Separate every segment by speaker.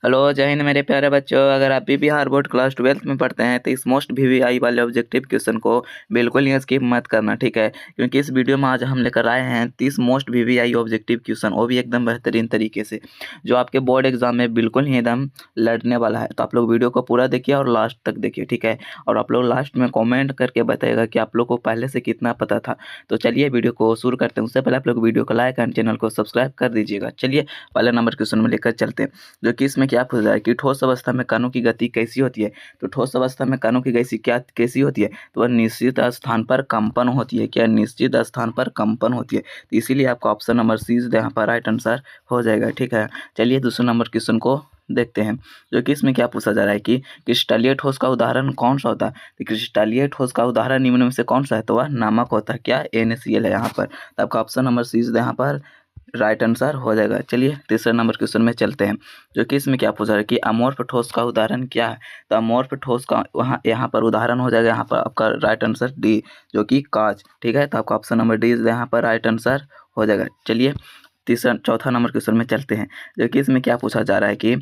Speaker 1: Hello, जय हिंद मेरे प्यारे बच्चों। अगर आप भी बिहार बोर्ड क्लास 12th में पढ़ते हैं तो इस मोस्ट वीवीआई वाले ऑब्जेक्टिव क्वेश्चन को बिल्कुल ही स्किप मत करना, ठीक है। क्योंकि इस वीडियो में आज हम लेकर आए हैं 30 मोस्ट वीवीआई ऑब्जेक्टिव क्वेश्चन, वो भी एकदम बेहतरीन तरीके से, जो आपके बोर्ड एग्जाम में बिल्कुल ही एकदम लड़ने वाला है। तो आप लोग वीडियो को पूरा देखिए और लास्ट तक देखिए, ठीक है। और आप लोग लास्ट में कॉमेंट करके बताइएगा कि आप लोग को पहले से कितना पता था। तो चलिए वीडियो को शुरू करते हैं। उससे पहले आप लोग वीडियो को लाइक एंड चैनल को सब्सक्राइब कर दीजिएगा। चलिए पहले नंबर क्वेश्चन में लेकर चलते हैं, जो कि इसमें क्या पूछा है कि ठोस अवस्था में कणों की गति कैसी होती है। तो ठोस अवस्था में कणों की गति कैसी होती है, तो वह निश्चित स्थान पर कंपन होती है। क्या निश्चित स्थान पर कंपन होती है। तो इसीलिए आपका ऑप्शन नंबर सी यहाँ पर राइट आंसर हो जाएगा, ठीक है। चलिए दूसरे नंबर क्वेश्चन को देखते हैं, जो कि इसमें क्या पूछा जा रहा है कि क्रिस्टलीय ठोस का उदाहरण कौन सा होता है। तो क्रिस्टलीय ठोस का उदाहरण निम्न में से कौन सा है, तो वह नमक होता है। क्या NaCl है यहाँ पर। तो आपका ऑप्शन नंबर सी यहाँ पर राइट आंसर हो जाएगा। चलिए तीसरे नंबर क्वेश्चन में चलते हैं, जो कि इसमें क्या पूछा है कि अमोर्फ ठोस का उदाहरण क्या है। तो अमोर्फ ठोस का यहाँ पर उदाहरण हो जाएगा यहाँ पर आपका राइट आंसर डी, जो कि कांच, ठीक है। तो आपका ऑप्शन नंबर डी यहाँ पर राइट आंसर हो जाएगा। चलिए चौथा नंबर क्वेश्चन में चलते हैं, जो कि इसमें क्या पूछा जा रहा है कि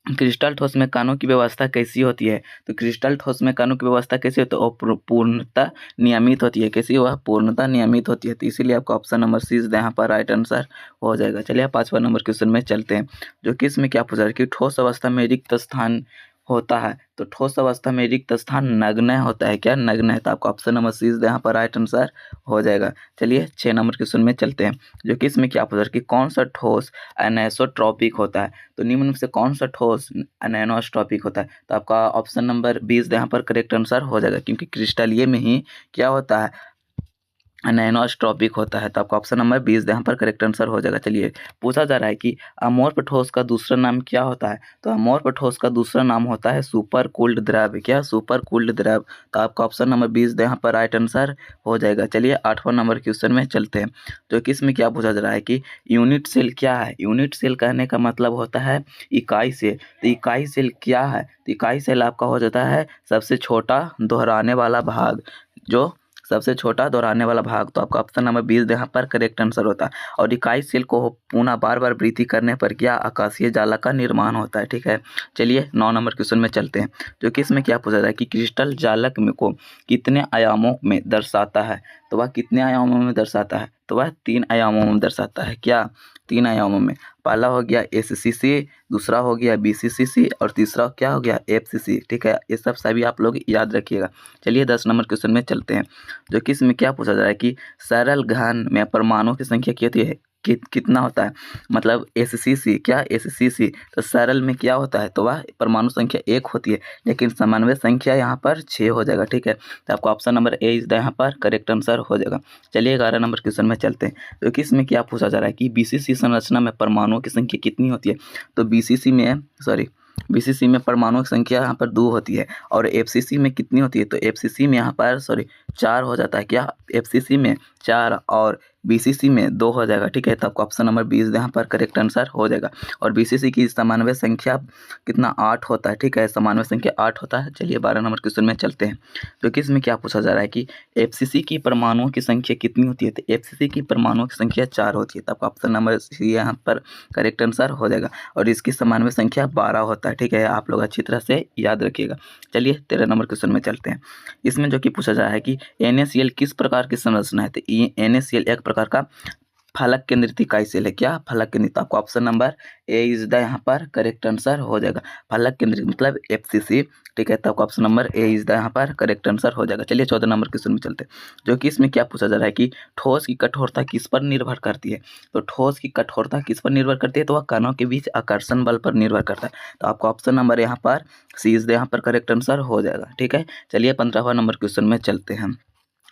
Speaker 1: क्रिस्टल ठोस में कणों की व्यवस्था कैसी होती है। तो क्रिस्टल ठोस में कणों की व्यवस्था कैसी होती है, वो पूर्णतः नियमित होती है। कैसी, वह पूर्णतः नियमित होती है। तो इसीलिए आपका ऑप्शन नंबर सी यहाँ पर राइट आंसर हो जाएगा। चलिए पांचवा नंबर क्वेश्चन में चलते हैं, जो कि इसमें क्या पूछा है कि ठोस अवस्था में रिक्त स्थान होता है। तो ठोस अवस्था में रिक्त स्थान नग्न होता है। क्या नग्न है। तो आपका ऑप्शन नंबर सी यहाँ पर राइट आंसर हो जाएगा। चलिए 6 नंबर क्वेश्चन में चलते हैं, जो कि इसमें क्या पूछा है कि कौन सा ठोस अनिसोट्रॉपिक होता है। तो निम्न में से कौन सा ठोस अनिसोट्रॉपिक होता है। तो आपका ऑप्शन नंबर 20 यहाँ पर करेक्ट आंसर हो जाएगा, क्योंकि क्रिस्टलीय में ही क्या होता है, अनिसोट्रॉपिक होता है। तो आपका ऑप्शन नंबर 20 यहाँ पर करेक्ट आंसर हो जाएगा। चलिए पूछा जा रहा है कि अमोर्फ ठोस का दूसरा नाम क्या होता है। तो अमोर्फ ठोस का दूसरा नाम होता है सुपर कूल्ड द्रव। क्या, सुपर कूल्ड द्रव। तो आपका ऑप्शन नंबर 20 यहाँ पर राइट आंसर हो जाएगा। चलिए 8वां नंबर क्वेश्चन में चलते हैं, जो कि इसमें क्या पूछा जा रहा है कि यूनिट सेल क्या है। यूनिट सेल कहने का मतलब होता है इकाई सेल। तो इकाई सेल क्या है। तो इकाई सेल आपका हो जाता है सबसे छोटा दोहराने वाला भाग, जो सबसे छोटा दोहराने वाला भाग। तो आपका ऑप्शन नंबर 20 यहाँ पर करेक्ट आंसर होता है। और इकाई सेल को पुनः बार बार वृद्धि करने पर क्या आकाशीय जाला का निर्माण होता है, ठीक है। चलिए 9 नंबर क्वेश्चन में चलते हैं, जो कि इसमें क्या पूछा जाता है कि क्रिस्टल जालक में को कितने आयामों में दर्शाता है। तो वह कितने आयामों में दर्शाता है। तो वह 3 आयामों में दर्शाता है। क्या, 3 आयामों में। पहला हो गया SCC, दूसरा हो गया BCCC और तीसरा क्या हो गया FCC, ठीक है। ये सब सभी आप लोग याद रखिएगा। चलिए 10 नंबर क्वेश्चन में चलते हैं, जो कि इसमें क्या पूछा जा रहा है कि सरल घन में परमाणुओं की संख्या कितनी है, कितना होता है। मतलब SCC, क्या SCC। तो सरल में क्या होता है, तो वह परमाणु संख्या 1 होती है, लेकिन समन्वय संख्या यहाँ पर 6 हो जाएगा, ठीक है। तो आपको ऑप्शन नंबर ए यहाँ पर करेक्ट आंसर हो जाएगा। चलिए 11 नंबर क्वेश्चन में चलते हैं, जो कि इसमें क्या पूछा जा रहा है कि BCC संरचना में परमाणुओं की संख्या कितनी होती है। तो BCC में परमाणुओं की संख्या यहाँ पर 2 होती है। और FCC में कितनी होती है। तो FCC में यहाँ पर 4 हो जाता है। क्या, FCC में 4 और BCC में 2 हो जाएगा, ठीक है। तो आपको ऑप्शन नंबर 20 यहाँ पर करेक्ट आंसर हो जाएगा। और BCC की समन्वय संख्या कितना, 8 होता है, ठीक है। समन्वय संख्या 8 होता है। चलिए 12 नंबर क्वेश्चन में चलते हैं, जो कि इसमें क्या पूछा जा रहा है कि FCC की परमाणुओं की संख्या कितनी होती है। तो FCC की परमाणुओं की संख्या 4 होती है। तो आपका ऑप्शन नंबर सी यहाँ पर करेक्ट आंसर हो जाएगा। और इसकी समन्वय संख्या 12 होता है, ठीक है। आप लोग अच्छी तरह से याद रखिएगा। चलिए 13 नंबर क्वेश्चन में चलते हैं, इसमें जो कि पूछा जा रहा है कि NaCl किस प्रकार की संरचना है। तो NaCl एक प्रकार का फलक केंद्रित इकाई सेल है। क्या, फलक केंद्रित। आपको ऑप्शन नंबर ए यहाँ पर करेक्ट आंसर हो जाएगा। फलक केंद्रित मतलब FCC, ठीक है। तो आपको ऑप्शन नंबर ए यहाँ पर करेक्ट आंसर हो जाएगा। चलिए 14 नंबर क्वेश्चन में चलते हैं, जो कि इसमें क्या पूछा जा रहा है कि ठोस की कठोरता किस पर निर्भर करती है। तो ठोस की कठोरता किस पर निर्भर करती है, तो वह कणों के बीच आकर्षण बल पर निर्भर करता है। तो आपको ऑप्शन नंबर यहाँ पर सी यहाँ पर करेक्ट आंसर हो जाएगा, ठीक है। चलिए 15वां नंबर क्वेश्चन में चलते हैं,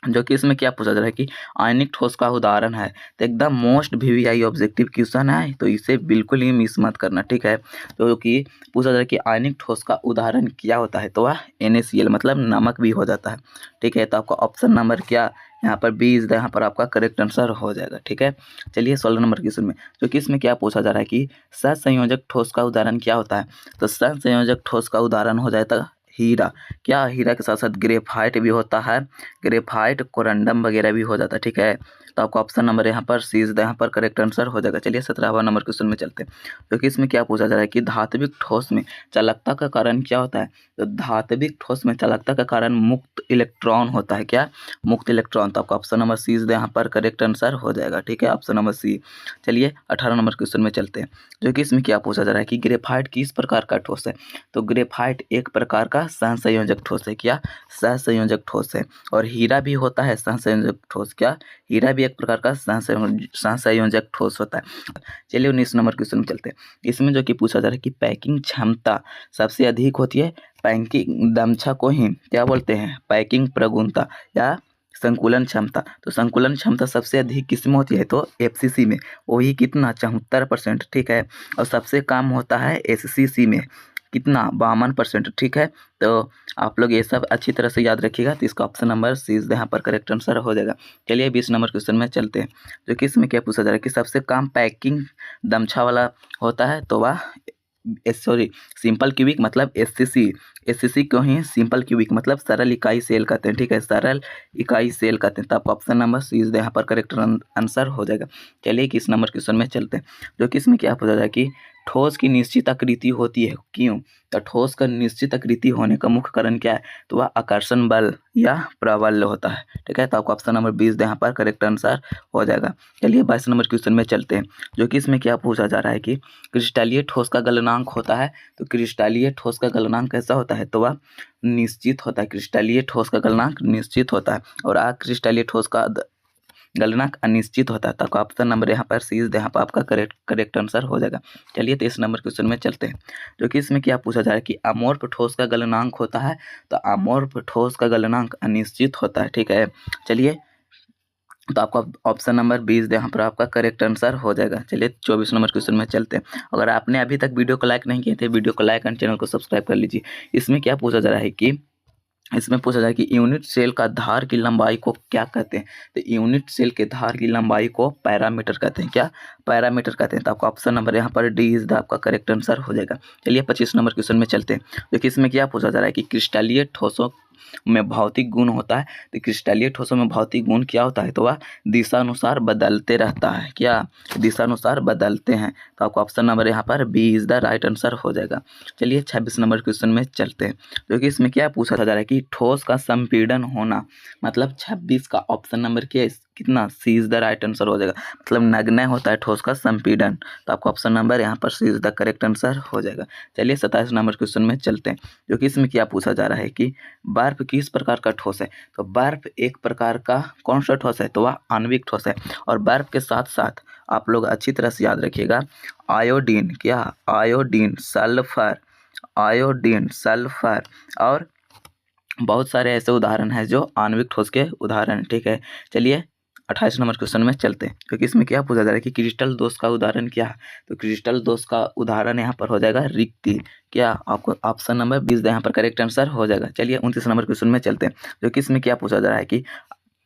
Speaker 1: जो कि इसमें क्या पूछा जा रहा है कि आयनिक ठोस का उदाहरण है। तो एकदम मोस्ट VVI ऑब्जेक्टिव क्वेश्चन है, तो इसे बिल्कुल ही मिस मत करना, ठीक है। तो कि पूछा जा रहा है कि आयनिक ठोस का उदाहरण क्या होता है। तो वह NaCl मतलब नमक भी हो जाता है, ठीक है। तो आपका ऑप्शन नंबर क्या यहाँ पर 20 यहाँ पर आपका करेक्ट आंसर हो जाएगा, ठीक है। चलिए 16 नंबर क्वेश्चन में, जो कि इसमें क्या पूछा जा रहा है कि सहसंयोजक ठोस का उदाहरण क्या होता है। तो सहसंयोजक ठोस का उदाहरण हो जाता है हीरा, क्या हीरा के साथ साथ ग्रेफाइट भी होता है, ग्रेफाइट कोरंडम वगैरह भी हो जाता है, ठीक है। तो आपको ऑप्शन नंबर यहाँ पर सी इज यहाँ पर करेक्ट आंसर हो जाएगा। चलिए 17वां नंबर क्वेश्चन में चलते हैं, क्योंकि इसमें क्या पूछा जा रहा है कि धात्विक ठोस में चालकता का कारण क्या होता है। तो धात्विक ठोस में चालकता का कारण मुक्त इलेक्ट्रॉन होता है, क्या, मुक्त इलेक्ट्रॉन। तो आपका ऑप्शन नंबर सी इज यहाँ पर करेक्ट आंसर हो जाएगा, ठीक है, ऑप्शन नंबर सी। चलिए 18 नंबर क्वेश्चन में चलते हैं, जो कि इसमें क्या पूछा जा रहा है कि ग्रेफाइट किस प्रकार का ठोस है। तो ग्रेफाइट एक प्रकार का सहसंयोजक ठोस है, क्या, सहसंयोजक ठोस है। और हीरा भी होता है सहसंयोजक ठोस, क्या, हीरा भी एक प्रकार का सहसंयोजक ठोस होता है। चलिए 19 नंबर क्वेश्चन में चलते हैं, इसमें जो कि पूछा जा रहा है कि पैकिंग क्षमता सबसे अधिक होती है, पैकिंग दमछा को ही क्या बोलते हैं, पैकिंग प्रगुणता या संकुलन क्षमता। तो संकुलन क्षमता सबसे अधिक किसमें होती है, तो एफसीसी में, वही कितना 74%, ठीक है। और सबसे कम होता है एससीसी में, कितना 52%, ठीक है। तो आप लोग ये सब अच्छी तरह से याद रखिएगा। तो इसका ऑप्शन नंबर सी यहाँ पर करेक्ट आंसर हो जाएगा। चलिए 20 नंबर क्वेश्चन में चलते हैं, जो कि इसमें क्या पूछा जा रहा है कि सबसे कम पैकिंग दमछा वाला होता है, तो वह सिंपल क्यूबिक मतलब एससीसी को ही सिंपल क्यूबिक मतलब सरल इकाई सेल कहते हैं, ठीक है, सरल इकाई सेल कहते हैं। तो आपका ऑप्शन नंबर सी यहाँ पर करेक्ट आंसर हो जाएगा। चलिए 21 नंबर क्वेश्चन में चलते हैं, जो कि इसमें क्या पूछा जाए कि ठोस की निश्चित आकृति होती है, क्यों। तो ठोस का निश्चित आकृति होने का मुख्य कारण क्या है, तो वह आकर्षण बल या प्रबल होता है, ठीक है। तो आपको ऑप्शन नंबर 20 यहाँ पर करेक्ट आंसर हो जाएगा। चलिए 22 नंबर क्वेश्चन में चलते हैं, जो कि इसमें क्या पूछा जा रहा है कि क्रिस्टलीय ठोस का गलनांक होता है। तो क्रिस्टलीय ठोस का गलनांक कैसा होता है, तो वह निश्चित होता है, क्रिस्टलीय ठोस का गलनांक निश्चित होता है और अक्रिस्टलीय ठोस का गलनांक अनिश्चित होता है। तो ऑप्शन नंबर यहाँ पर सी यहाँ पर आपका करेक्ट आंसर हो जाएगा। चलिए 23 नंबर क्वेश्चन में चलते हैं, जो कि इसमें क्या पूछा जा रहा है कि अमोर्फ ठोस का गलनांक होता है। तो अमोर्फ ठोस का गलनांक अनिश्चित होता है, ठीक है। चलिए तो आपका ऑप्शन नंबर 20 यहाँ पर आपका करेक्ट आंसर हो जाएगा। चलिए 24 नंबर क्वेश्चन में चलते हैं। अगर आपने अभी तक वीडियो को लाइक नहीं किए थे, वीडियो को लाइक एंड चैनल को सब्सक्राइब कर लीजिए। इसमें क्या पूछा जा रहा है कि इसमें पूछा जाए कि यूनिट सेल का धार की लंबाई को क्या कहते हैं। तो यूनिट सेल के धार की लंबाई को पैरामीटर कहते हैं, क्या, पैरामीटर कहते हैं। तो आपका ऑप्शन नंबर यहाँ पर डी इज द आपका करेक्ट आंसर हो जाएगा। चलिए 25 नंबर क्वेश्चन में चलते हैं, जो कि इसमें क्या पूछा जा रहा है कि क्रिस्टलीय ठोसों में भौतिक गुण होता है। तो क्रिस्टलीय ठोसों में भौतिक गुण क्या होता है, तो वह दिशानुसार बदलते रहता है, क्या, दिशानुसार बदलते हैं। तो आपको ऑप्शन नंबर यहाँ पर B is the right answer हो जाएगा। चलिए 26 नंबर क्वेश्चन में चलते हैं, जो कि इसमें क्या पूछा जा रहा है कि ठोस का संपीड़न होना, मतलब 26 का ऑप्शन नंबर क्या कितना सी इज द राइट आंसर हो जाएगा, मतलब नगण्य होता है ठोस का संपीड़न। तो आपको ऑप्शन नंबर यहाँ पर सी इज द करेक्ट आंसर हो जाएगा। चलिए 27 नंबर क्वेश्चन में चलते हैं, जो कि इसमें क्या पूछा जा रहा है कि बर्फ किस प्रकार का ठोस है। तो बर्फ एक प्रकार का कौन सा ठोस है, तो वह आणविक ठोस है। और बर्फ के साथ साथ आप लोग अच्छी तरह से याद रखिएगा, आयोडीन, क्या, आयोडीन, सल्फर और बहुत सारे ऐसे उदाहरण हैं जो आणविक ठोस के उदाहरण हैं, ठीक है। चलिए 28 नंबर क्वेश्चन में चलते हैं, क्योंकि इसमें क्या पूछा जा रहा है कि क्रिस्टल दोष का उदाहरण क्या है। तो क्रिस्टल दोष का उदाहरण यहाँ पर हो जाएगा रिक्ति, क्या, आपको ऑप्शन नंबर 20 यहाँ पर करेक्ट आंसर हो जाएगा। चलिए 29 नंबर क्वेश्चन में चलते हैं, जो कि इसमें क्या पूछा जा रहा है कि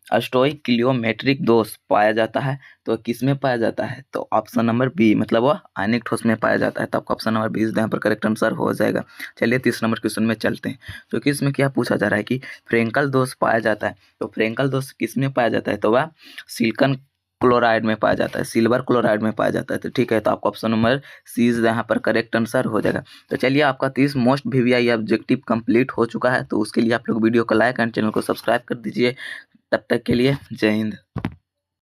Speaker 1: स्टोइकियोमेट्रिक दोष पाया जाता है। तो किस में पाया जाता है, तो ऑप्शन नंबर बी, मतलब वह आयनिक ठोस में पाया जाता है। तो आपका ऑप्शन नंबर 20 यहाँ पर करेक्ट आंसर हो जाएगा। चलिए 30 नंबर क्वेश्चन में चलते हैं, जो कि इसमें क्या पूछा जा रहा है कि फ्रेंकल दोष पाया जाता है। तो फ्रेंकल दोष किस में पाया जाता है, तो वह सिलिकॉन क्लोराइड में पाया जाता है, सिल्वर क्लोराइड में पाया जाता है। तो ठीक है, तो आपका ऑप्शन नंबर सी यहाँ पर करेक्ट आंसर हो जाएगा। तो चलिए आपका 30 मोस्ट VVI ऑब्जेक्टिव कंप्लीट हो चुका है। तो उसके लिए आप लोग वीडियो को लाइक एंड चैनल को सब्सक्राइब कर दीजिए। तब तक के लिए जय हिंद।